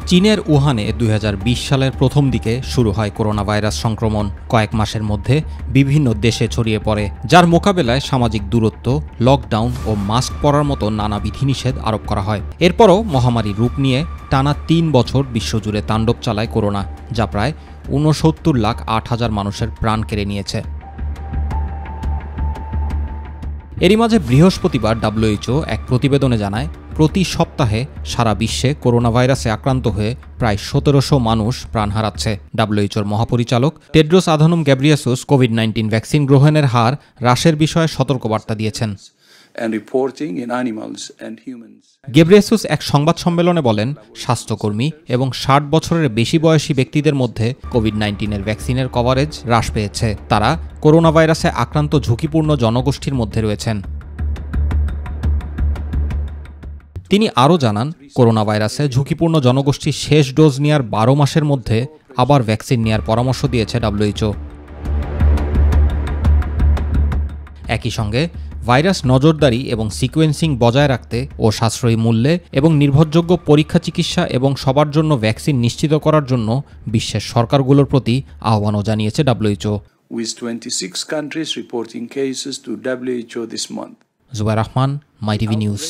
চীনের উহানে ২০২০ সালের প্রথম দিকে শুরু হয় করোনা ভাইরাস সংক্রমণ। কয়েক মাসের মধ্যে বিভিন্ন দেশে ছড়িয়ে পড়ে, যার মোকাবেলায় সামাজিক দূরত্ব, লকডাউন ও মাস্ক পরার মতো নানা বিধিনিষেধ আরোপ করা হয়। এরপরও মহামারী রূপ নিয়ে টানা ৩ বছর বিশ্বজুড়ে তাণ্ডব চালায় করোনা, যা প্রায় ৬৯,৮০,০০০ মানুষের প্রাণ কেড়ে নিয়েছে। এরই মাঝে বৃহস্পতিবার WHO এক প্রতিবেদনে জানায়, প্রতি সপ্তাহে সারা বিশ্বে করোনা ভাইরাসে আক্রান্ত হয়ে প্রায় ১৭০০ মানুষ প্রাণ হারাচ্ছে। WHOর মহাপরিচালক টেড্রোস আধানোম গ্যাব্রিয়েসুস কোভিড-19 ভ্যাকসিন গ্রহণের হার হ্রাসের বিষয়ে সতর্কবার্তা দিয়েছেন। গেব্রিয়েসুস এক সংবাদ সম্মেলনে বলেন, স্বাস্থ্যকর্মী এবং ৬০ বছরের বেশি বয়সী ব্যক্তিদের মধ্যে কোভিড-19 ভ্যাকসিনের কভারেজ হ্রাস পেয়েছে। তারা করোনা ভাইরাসে আক্রান্ত ঝুঁকিপূর্ণ জনগোষ্ঠীর মধ্যে রয়েছেন। তিনি আরও জানান, করোনা ভাইরাসে ঝুঁকিপূর্ণ জনগোষ্ঠীর শেষ ডোজ নেওয়ার ১২ মাসের মধ্যে আবার ভ্যাকসিন নেওয়ার পরামর্শ দিয়েছে WHO। একই সঙ্গে ভাইরাস নজরদারি এবং সিকোয়েন্সিং বজায় রাখতে ও সাশ্রয়ী মূল্যে এবং নির্ভরযোগ্য পরীক্ষা চিকিৎসা এবং সবার জন্য ভ্যাকসিন নিশ্চিত করার জন্য বিশ্বের সরকারগুলোর প্রতি আহ্বানও জানিয়েছে WHO। Zubair Rahman, my TV news.